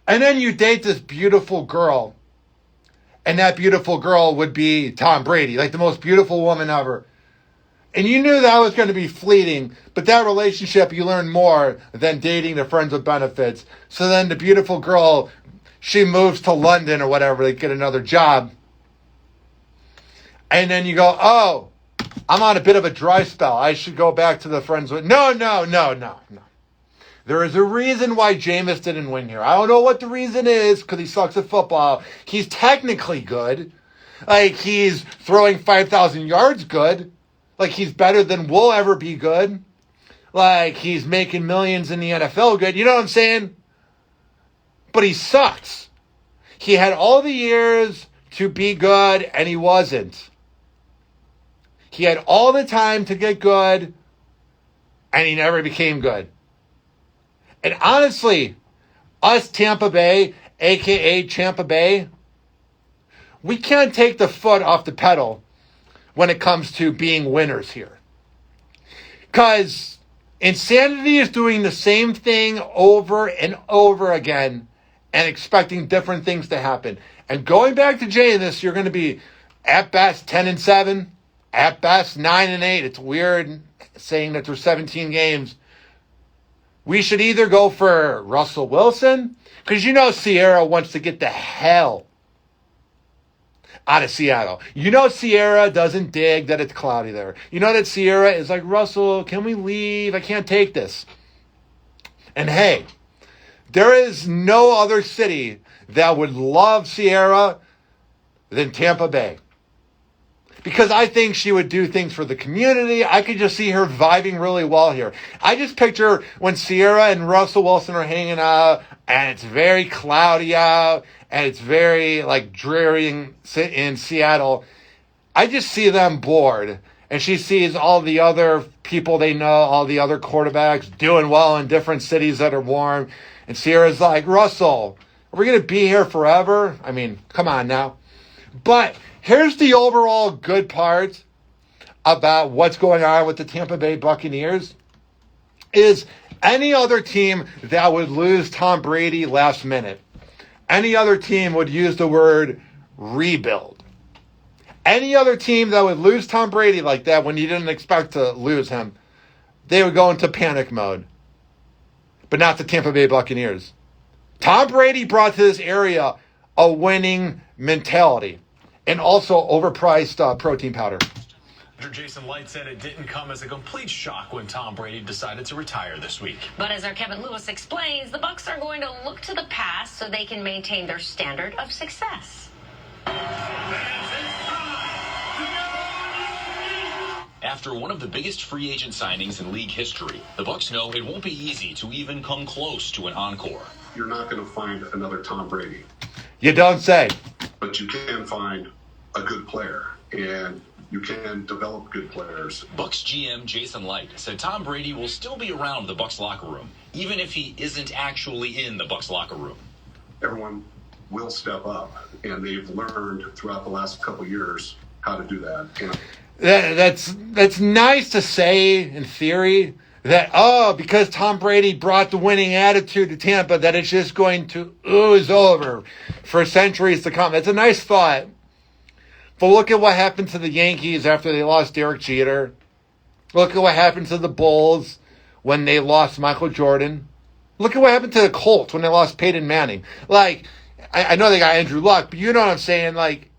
And then you date this beautiful girl, and that beautiful girl would be Tom Brady, like the most beautiful woman ever. And you knew that was going to be fleeting, but that relationship, you learn more than dating the friends with benefits. So then the beautiful girl, she moves to London or whatever to get another job. And then you go, oh, I'm on a bit of a dry spell. I should go back to the friends with... No. There is a reason why Jameis didn't win here. I don't know what the reason is, because he sucks at football. He's technically good. Like, he's throwing 5,000 yards good. Like, he's better than we'll ever be good. Like, he's making millions in the NFL good. You know what I'm saying? But he sucks. He had all the years to be good, and he wasn't. He had all the time to get good, and he never became good. And honestly, us Tampa Bay, a.k.a. Tampa Bay, we can't take the foot off the pedal when it comes to being winners here. Because insanity is doing the same thing over and over again and expecting different things to happen. And going back to Jay in this, you're going to be at best 10-7, at best 9-8. It's weird saying that there's 17 games. We should either go for Russell Wilson, because you know Sierra wants to get the hell out of Seattle. You know Sierra doesn't dig that it's cloudy there. You know that Sierra is like, Russell, can we leave? I can't take this. And hey, there is no other city that would love Sierra than Tampa Bay. Because I think she would do things for the community. I could just see her vibing really well here. I just picture when Sierra and Russell Wilson are hanging out, and it's very cloudy out, and it's very like dreary in Seattle. I just see them bored. And she sees all the other people they know, all the other quarterbacks doing well in different cities that are warm. And Sierra's like, Russell, are we going to be here forever? I mean, come on now. But here's the overall good part about what's going on with the Tampa Bay Buccaneers is any other team that would lose Tom Brady last minute, any other team would use the word rebuild. Any other team that would lose Tom Brady like that when you didn't expect to lose him, they would go into panic mode. But not the Tampa Bay Buccaneers. Tom Brady brought to this area a winning mentality and also overpriced protein powder. Jason Light said it didn't come as a complete shock when Tom Brady decided to retire this week. But as our Kevin Lewis explains, the Bucs are going to look to the past so they can maintain their standard of success. After one of the biggest free agent signings in league history, the Bucs know it won't be easy to even come close to an encore. You're not going to find another Tom Brady. You don't say. But you can find a good player, and you can develop good players. Bucs GM Jason Light said Tom Brady will still be around the Bucs locker room, even if he isn't actually in the Bucs locker room. Everyone will step up, and they've learned throughout the last couple of years how to do that. That's nice to say in theory that, because Tom Brady brought the winning attitude to Tampa, that it's just going to ooze over for centuries to come. That's a nice thought. But look at what happened to the Yankees after they lost Derek Jeter. Look at what happened to the Bulls when they lost Michael Jordan. Look at what happened to the Colts when they lost Peyton Manning. Like, I know they got Andrew Luck, but you know what I'm saying? Like,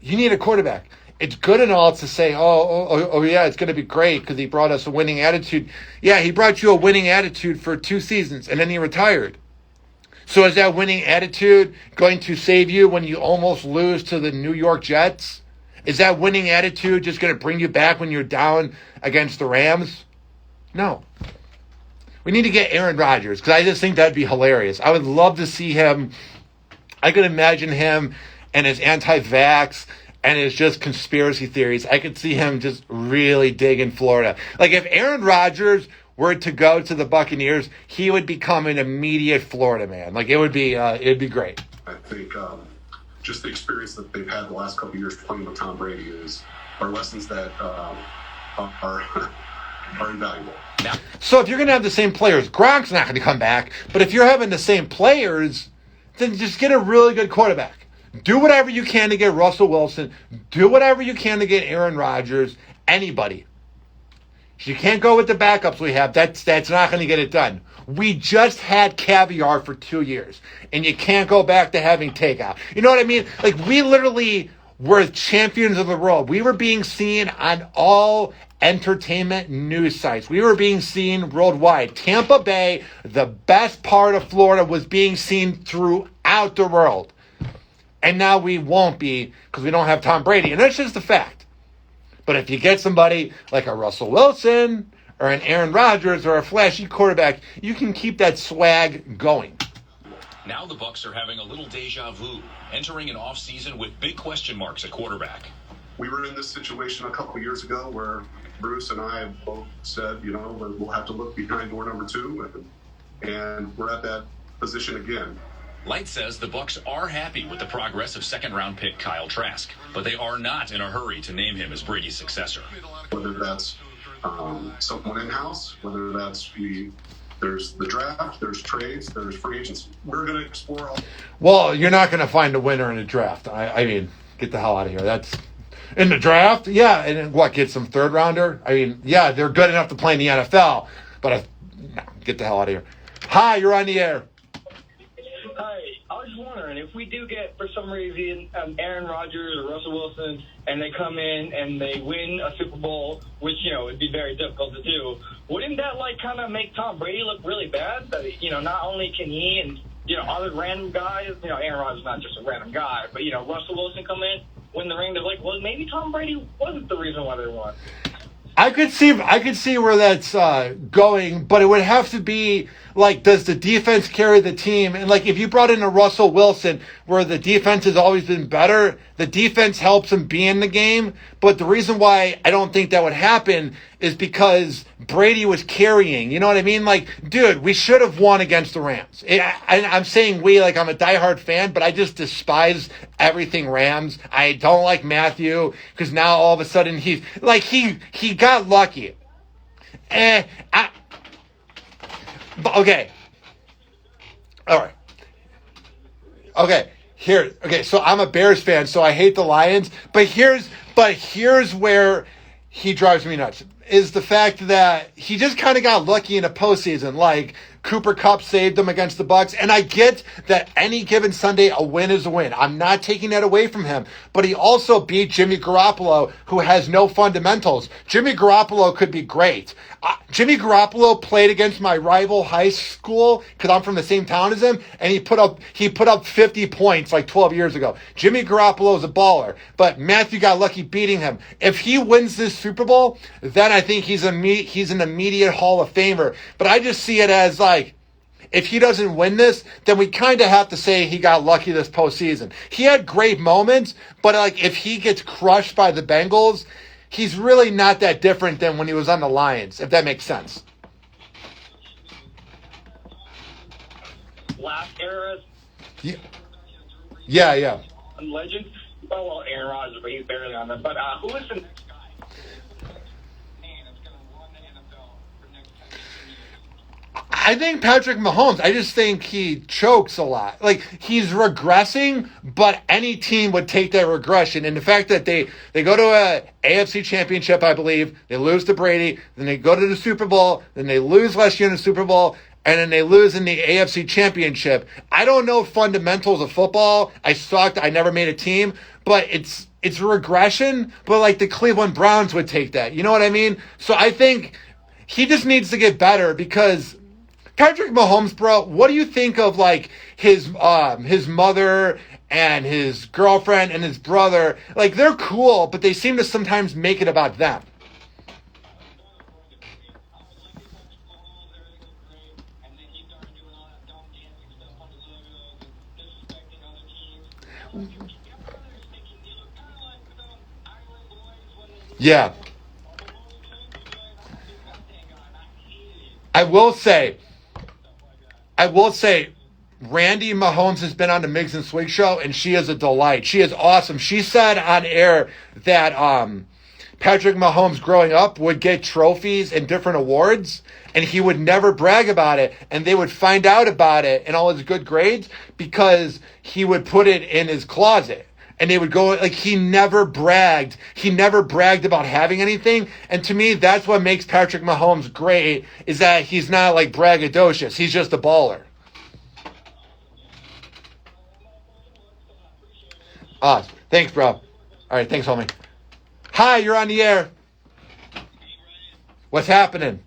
you need a quarterback. It's good and all to say, yeah, it's going to be great because he brought us a winning attitude. Yeah, he brought you a winning attitude for 2 seasons, and then he retired. So is that winning attitude going to save you when you almost lose to the New York Jets? Is that winning attitude just going to bring you back when you're down against the Rams? No. We need to get Aaron Rodgers because I just think that'd be hilarious. I would love to see him. I could imagine him and his anti-vax and his just conspiracy theories. I could see him just really digging Florida. Like if Aaron Rodgers were to go to the Buccaneers, he would become an immediate Florida man. Like it'd be great. I think just the experience that they've had the last couple of years playing with Tom Brady are lessons that are invaluable. So if you're going to have the same players, Gronk's not going to come back. But if you're having the same players, then just get a really good quarterback. Do whatever you can to get Russell Wilson. Do whatever you can to get Aaron Rodgers. Anybody. You can't go with the backups we have. That's not going to get it done. We just had caviar for 2 years, and you can't go back to having takeout. You know what I mean? Like, we literally were champions of the world. We were being seen on all entertainment news sites. We were being seen worldwide. Tampa Bay, the best part of Florida, was being seen throughout the world. And now we won't be because we don't have Tom Brady. And that's just a fact. But if you get somebody like a Russell Wilson or an Aaron Rodgers or a flashy quarterback, you can keep that swag going. Now the Bucs are having a little deja vu, entering an offseason with big question marks at quarterback. We were in this situation a couple of years ago where Bruce and I both said, we'll have to look behind door number 2, and we're at that position again. Light says the Bucs are happy with the progress of second-round pick Kyle Trask, but they are not in a hurry to name him as Brady's successor. Whether that's someone in-house, whether that's there's the draft, there's trades, there's free agency. We're going to explore all. Well, you're not going to find a winner in a draft. I mean, get the hell out of here. That's in the draft, yeah. And what, get some third-rounder? I mean, yeah, they're good enough to play in the NFL, but no, get the hell out of here. Hi, you're on the air. Hi, I was just wondering, if we do get, for some reason, Aaron Rodgers or Russell Wilson, and they come in and they win a Super Bowl, which, would be very difficult to do, wouldn't that, kind of make Tom Brady look really bad? That, not only can he and, other random guys, Aaron Rodgers is not just a random guy, but, Russell Wilson come in, win the ring, they're like, well, maybe Tom Brady wasn't the reason why they won. I could see where that's going, but it would have to be does the defense carry the team? And if you brought in a Russell Wilson, where the defense has always been better, the defense helps him be in the game. But the reason why I don't think that would happen is because Brady was carrying. You know what I mean? Dude, we should have won against the Rams. I'm saying we, I'm a diehard fan, but I just despise everything Rams. I don't like Matthew because now all of a sudden he got lucky. Okay. All right. Okay. So I'm a Bears fan, so I hate the Lions. But here's where he drives me nuts. Is the fact that he just kind of got lucky in a postseason. Cooper Kupp saved them against the Bucs, and I get that any given Sunday a win is a win. I'm not taking that away from him, but he also beat Jimmy Garoppolo, who has no fundamentals. Jimmy Garoppolo could be great. Jimmy Garoppolo played against my rival high school because I'm from the same town as him, and he put up 50 points 12 years ago. Jimmy Garoppolo is a baller, but Matthew got lucky beating him. If he wins this Super Bowl, then I think he's an immediate Hall of Famer. But I just see it as if he doesn't win this, then we kind of have to say he got lucky this postseason. He had great moments, but if he gets crushed by the Bengals, he's really not that different than when he was on the Lions, if that makes sense. Last era. Yeah. Legend. Well, Aaron Rodgers, but he's barely on them. But who is the next guy? I think Patrick Mahomes. I just think he chokes a lot. He's regressing, but any team would take that regression. And the fact that they go to a AFC championship, I believe, they lose to Brady, then they go to the Super Bowl, then they lose last year in the Super Bowl, and then they lose in the AFC championship. I don't know fundamentals of football. I sucked. I never made a team, but it's regression, but the Cleveland Browns would take that. You know what I mean? So I think he just needs to get better because Patrick Mahomes, bro, what do you think of his mother and his girlfriend and his brother? They're cool, but they seem to sometimes make it about them. Yeah. I will say, Randy Mahomes has been on the Miggs and Swig Show, and she is a delight. She is awesome. She said on air that Patrick Mahomes growing up would get trophies and different awards, and he would never brag about it, and they would find out about it and all his good grades because he would put it in his closet. And they would go, like, he never bragged. He never bragged about having anything. And to me, that's what makes Patrick Mahomes great, is that he's not, like, braggadocious. He's just a baller. Thanks, bro. All right, thanks, homie. Hi, you're on the air. What's happening?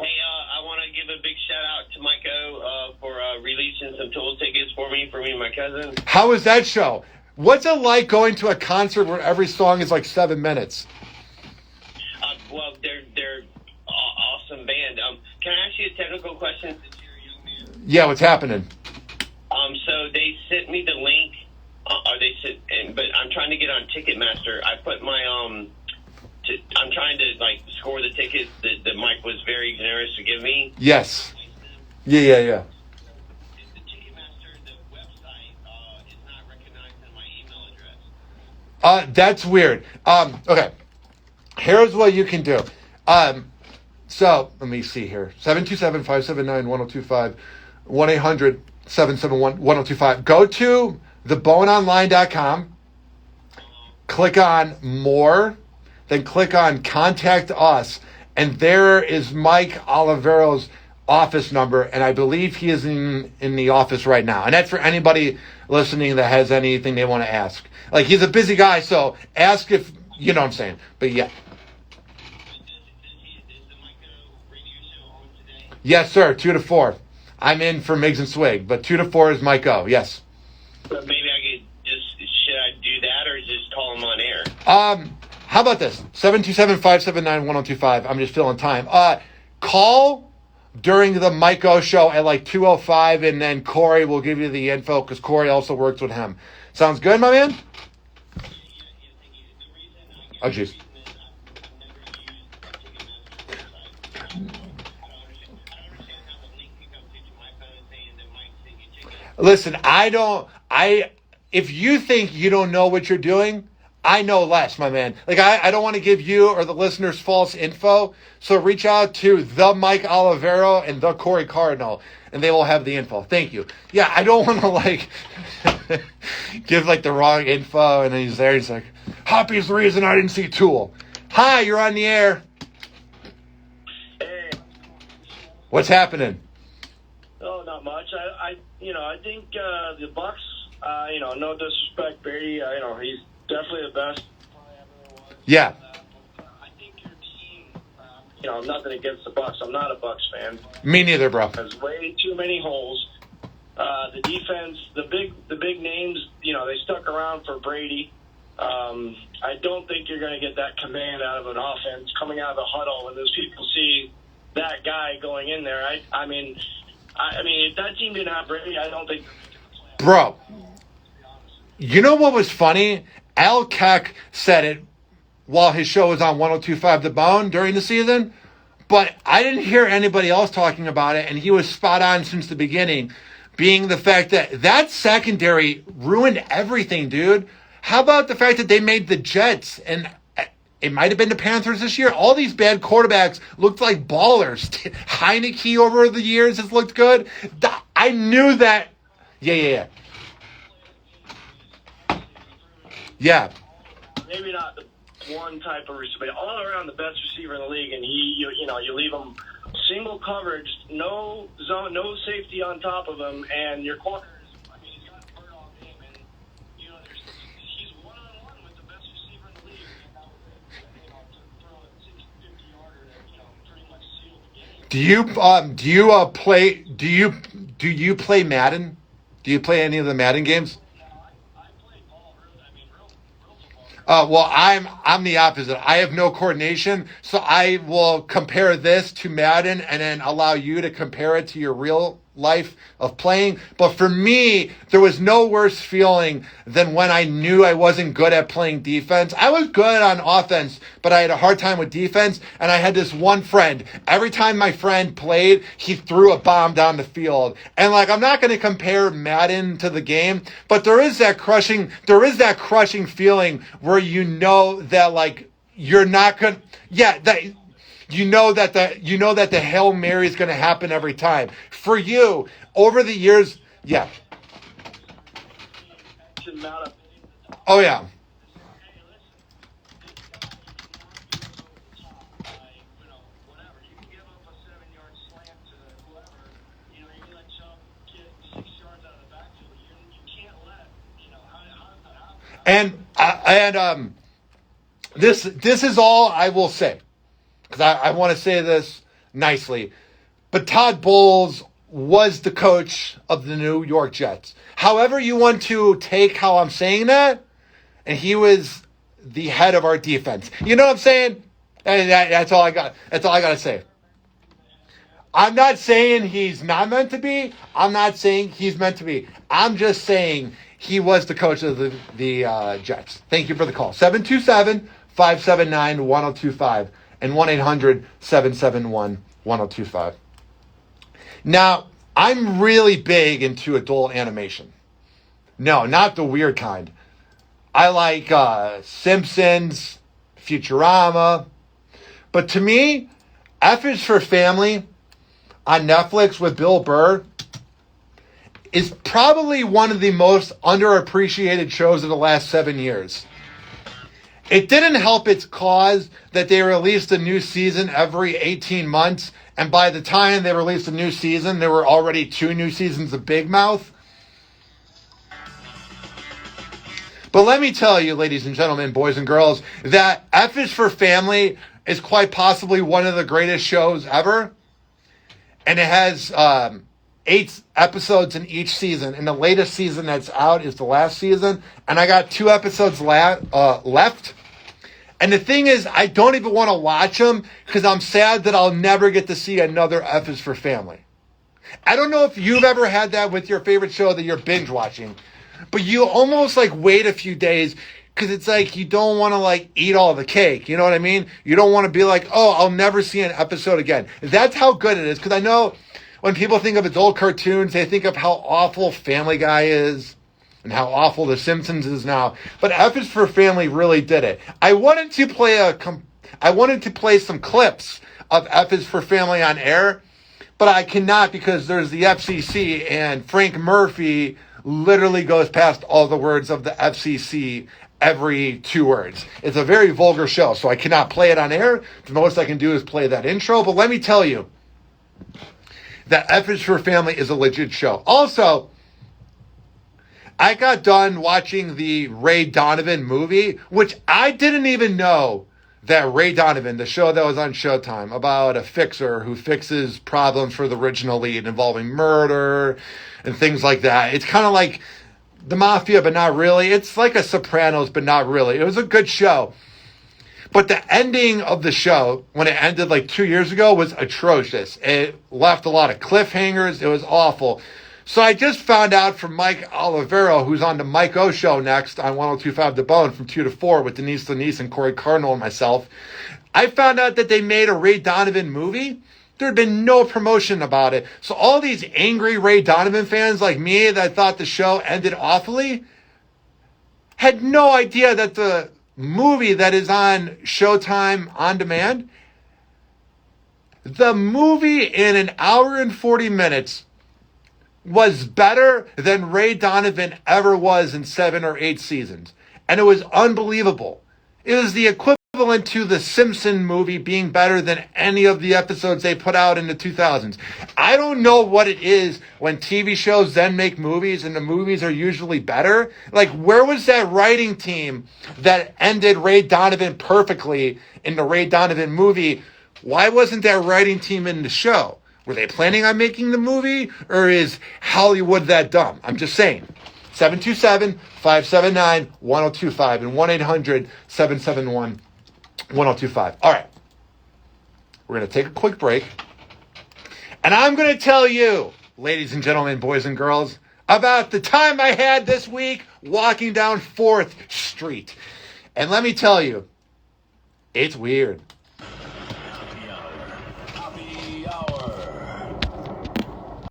Hey, I want to give a big shout out to Mike O for releasing some Tool tickets for me and my cousin. How was that show? What's it like going to a concert where every song is like 7 minutes? Well, they're awesome band. Can I ask you a technical question since you're a young man? Yeah, what's happening? So they sent me the link. But I'm trying to get on Ticketmaster. I put my I'm trying to like score the tickets that Mike was very generous to give me. Yes. Yeah. That's weird. Okay. Here's what you can do. So let me see here. 727-579-1025, 1-800-771-1025. Go to theboneonline.com. Click on more, then click on contact us, and there is Mike Olivero's office number, and I believe he is in the office right now. And that's for anybody listening that has anything they want to ask. Like, he's a busy guy, so ask if, you know what I'm saying. But yeah. Yes, sir, 2 to 4. I'm in for Miggs and Swig, but 2 to 4 is Mike O, yes. But maybe I could should I do that or just call him on air? How about this? 727-579-1025. I'm just filling time. Call during the Mike O show at like 2:05, and then Corey will give you the info because Corey also works with him. Sounds good, my man? Oh, jeez. Listen, if you think you don't know what you're doing, I know less, my man. Like, I don't want to give you or the listeners false info, so reach out to the Mike Olivero and the Corey Cardinal, and they will have the info. Thank you. Yeah, I don't want to, like, give, like, the wrong info, and then he's there, he's like, Hoppy's the reason I didn't see Tool. Hi, you're on the air. Hey. What's happening? Oh, not much. I think the Bucks. No disrespect, Brady. He's definitely the best. Yeah. I think your team. Nothing against the Bucks. I'm not a Bucks fan. Me neither, bro. There's way too many holes. The defense, the big names. They stuck around for Brady. I don't think you're going to get that command out of an offense coming out of the huddle when those people see that guy going in there. I mean, if that team didn't have Brady, I don't think. Bro, you know what was funny? Al Keck said it while his show was on 102.5 The Bone during the season, but I didn't hear anybody else talking about it, and he was spot on since the beginning, being the fact that secondary ruined everything, dude. How about the fact that they made the Jets, and it might have been the Panthers this year? All these bad quarterbacks looked like ballers. Heineke over the years has looked good. I knew that. Yeah. Yeah. Maybe not the one type of receiver, but all around the best receiver in the league, and you leave him single coverage, no zone, no safety on top of him, and your corners. I mean, he's got a bird all game, and he's one-on-one with the best receiver in the league, and that was to throw a 50-yarder that pretty much sealed the game. Do you play Madden? Do you play any of the Madden games? Well, I'm the opposite. I have no coordination, so I will compare this to Madden and then allow you to compare it to your real life of playing. But for me, there was no worse feeling than when I knew I wasn't good at playing defense. I was good on offense, but I had a hard time with defense, and I had this one friend. Every time my friend played, he threw a bomb down the field. And like, I'm not going to compare Madden to the game, but there is that crushing feeling where you know that like you're not going to, yeah, that, you know that the Hail Mary is going to happen every time. For you, over the years, yeah. Oh, yeah. And this is all I will say, because I want to say this nicely. But Todd Bowles was the coach of the New York Jets. However you want to take how I'm saying that, and he was the head of our defense. You know what I'm saying? And that's all I got. That's all I got to say. I'm not saying he's not meant to be. I'm not saying he's meant to be. I'm just saying he was the coach of the Jets. Thank you for the call. 727-579-1025 and 1-800-771-1025. Now, I'm really big into adult animation. No, not the weird kind. I like Simpsons, Futurama. But to me, F is for Family on Netflix with Bill Burr is probably one of the most underappreciated shows of the last 7 years. It didn't help its cause that they released a new season every 18 months, and by the time they released a new season, there were already 2 new seasons of Big Mouth. But let me tell you, ladies and gentlemen, boys and girls, that F is for Family is quite possibly one of the greatest shows ever. And it has 8 episodes in each season. And the latest season that's out is the last season. And I got 2 episodes left. And the thing is, I don't even want to watch them because I'm sad that I'll never get to see another F is for Family. I don't know if you've ever had that with your favorite show that you're binge watching. But you almost like wait a few days because it's like you don't want to like eat all the cake. You know what I mean? You don't want to be like, oh, I'll never see an episode again. That's how good it is. Because I know when people think of adult cartoons, they think of how awful Family Guy is and how awful The Simpsons is now. But F is for Family really did it. I wanted to play some clips of F is for Family on air, but I cannot because there's the FCC and Frank Murphy literally goes past all the words of the FCC every 2 words. It's a very vulgar show, so I cannot play it on air. The most I can do is play that intro. But let me tell you that F is for Family is a legit show. Also, I got done watching the Ray Donovan movie, which I didn't even know that Ray Donovan, the show that was on Showtime about a fixer who fixes problems for the original lead involving murder and things like that. It's kind of like the Mafia, but not really. It's like a Sopranos, but not really. It was a good show. But the ending of the show, when it ended like 2 years ago, was atrocious. It left a lot of cliffhangers. It was awful. So I just found out from Mike Olivero, who's on the Mike O Show next on 102.5 The Bone from 2 to 4 with Denise Denise and Corey Cardinal and myself. I found out that they made a Ray Donovan movie. There had been no promotion about it. So all these angry Ray Donovan fans like me that thought the show ended awfully had no idea that the movie that is on Showtime On Demand, the movie in an hour and 40 minutes was better than Ray Donovan ever was in 7 or 8 seasons. And it was unbelievable. It was the equivalent to the Simpson movie being better than any of the episodes they put out in the 2000s. I don't know what it is when TV shows then make movies and the movies are usually better. Like, where was that writing team that ended Ray Donovan perfectly in the Ray Donovan movie? Why wasn't that writing team in the show? Were they planning on making the movie, or is Hollywood that dumb? I'm just saying. 727-579-1025 and 1-800-771-1025. All right. We're going to take a quick break. And I'm going to tell you, ladies and gentlemen, boys and girls, about the time I had this week walking down 4th Street. And let me tell you, it's weird.